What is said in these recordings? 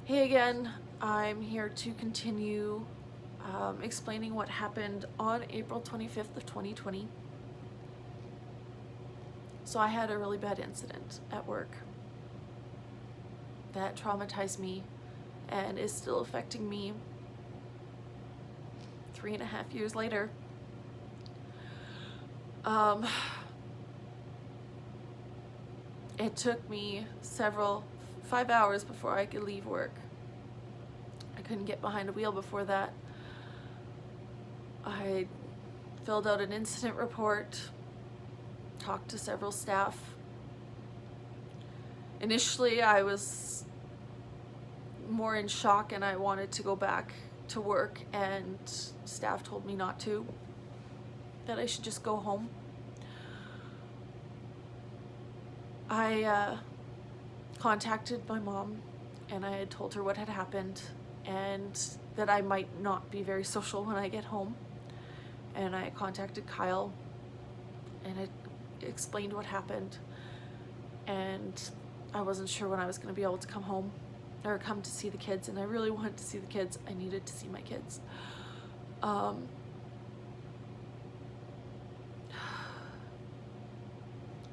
Hey again, I'm here to continue explaining what happened on April 25th of 2020. So I had a really bad incident at work that traumatized me and is still affecting me 3.5 years later. It took me 5 hours before I could leave work. I couldn't get behind a wheel before that. I filled out an incident report, talked to several staff. Initially, I was more in shock and I wanted to go back to work, and staff told me not to, that I should just go home. I contacted my mom and I had told her what had happened and that I might not be very social when I get home. And I contacted Kyle and I explained what happened, and I wasn't sure when I was going to be able to come home or come to see the kids, and I really wanted to see the kids. I needed to see my kids.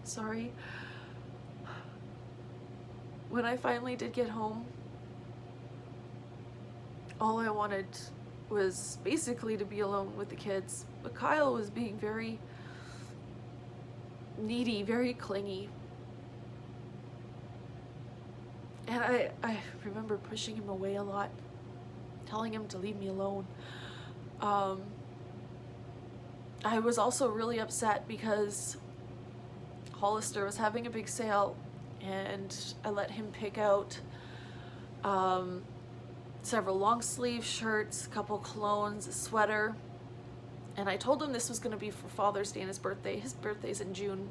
Sorry. When I finally did get home, all I wanted was basically to be alone with the kids. But Kyle was being very needy, very clingy. And I remember pushing him away a lot, telling him to leave me alone. I was also really upset because Hollister was having a big sale, and I let him pick out several long sleeve shirts, a couple colognes, a sweater, and I told him this was going to be for Father's Day and his birthday. His birthday's in June,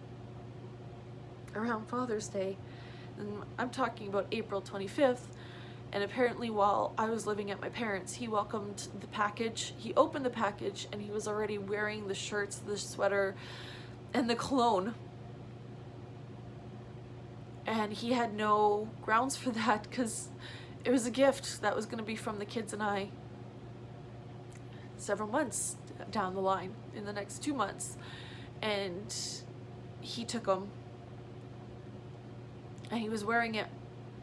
around Father's Day, and I'm talking about April 25th, and apparently while I was living at my parents', he welcomed the package. He opened the package and he was already wearing the shirts, the sweater, and the cologne. And he had no grounds for that because it was a gift that was going to be from the kids and I several months down the line, in the next 2 months. And he took them. And he was wearing it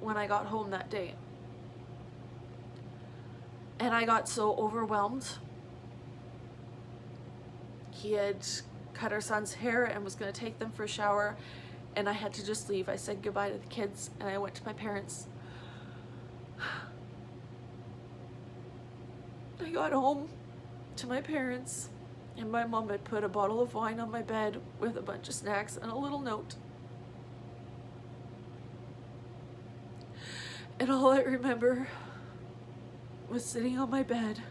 when I got home that day. And I got so overwhelmed. He had cut our son's hair and was going to take them for a shower, and I had to just leave. I said goodbye to the kids and I went to my parents. I got home to my parents and my mom had put a bottle of wine on my bed with a bunch of snacks and a little note. And all I remember was sitting on my bed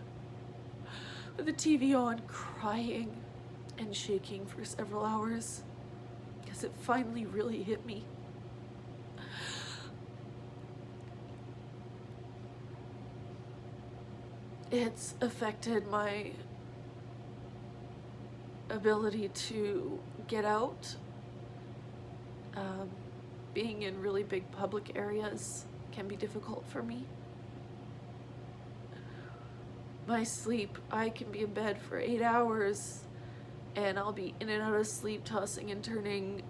with the TV on, crying and shaking for several hours, because it finally really hit me. It's affected my ability to get out. Being in really big public areas can be difficult for me. My sleep, I can be in bed for 8 hours and I'll be in and out of sleep, tossing and turning,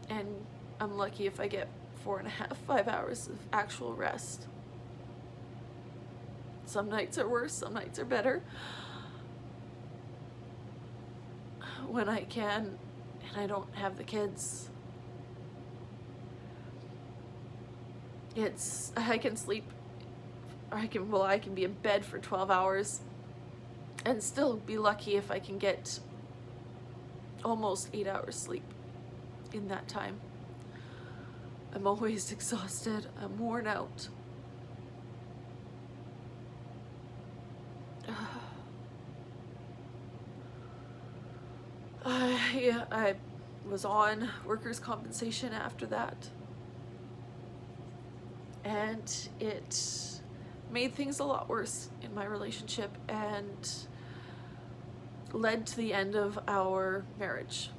and I'm lucky if I get 4.5, 5 hours of actual rest. Some nights are worse, some nights are better. When I can and I don't have the kids, I can sleep, or I can be in bed for 12 hours and still be lucky if I can get almost 8 hours sleep in that time. I'm always exhausted, I'm worn out. I was on workers' compensation after that, and it made things a lot worse in my relationship and led to the end of our marriage.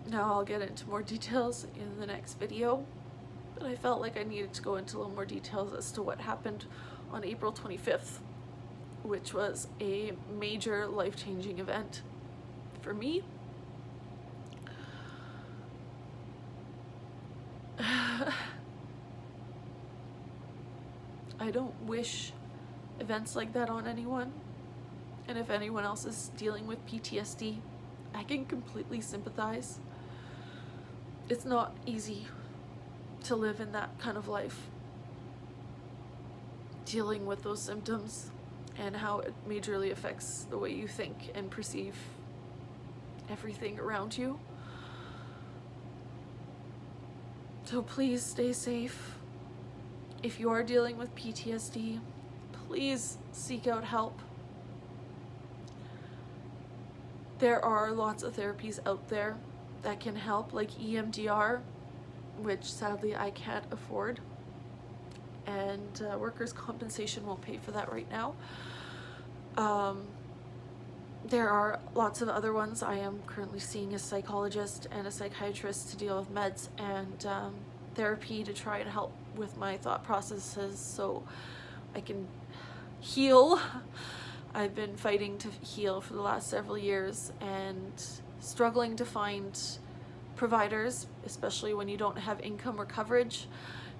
Now I'll get into more details in the next video, but I felt like I needed to go into a little more details as to what happened on April 25th, which was a major life-changing event for me. I don't wish events like that on anyone, and if anyone else is dealing with PTSD, I can completely sympathize. It's not easy to live in that kind of life, dealing with those symptoms and how it majorly affects the way you think and perceive everything around you. So please stay safe. If you are dealing with PTSD, please seek out help. There are lots of therapies out there that can help, like EMDR, which sadly I can't afford, and workers' compensation won't pay for that right now. There are lots of other ones. I am currently seeing a psychologist and a psychiatrist to deal with meds and therapy to try and help with my thought processes so I can heal. I've been fighting to heal for the last several years and struggling to find providers, especially when you don't have income or coverage.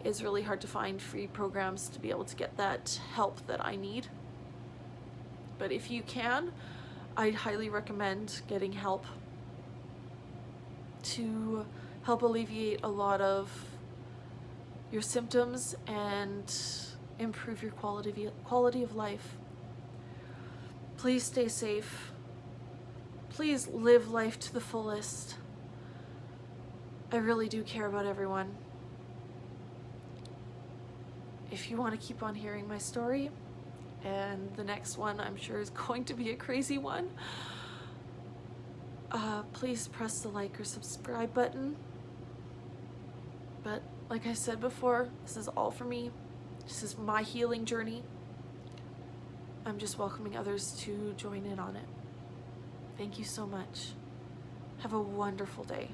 It's really hard to find free programs to be able to get that help that I need. But if you can, I highly recommend getting help to help alleviate a lot of your symptoms and improve your quality of life. Please stay safe. Please live life to the fullest. I really do care about everyone. If you want to keep on hearing my story, and the next one I'm sure is going to be a crazy one, please press the like or subscribe button. But like I said before, this is all for me. This is my healing journey. I'm just welcoming others to join in on it. Thank you so much. Have a wonderful day.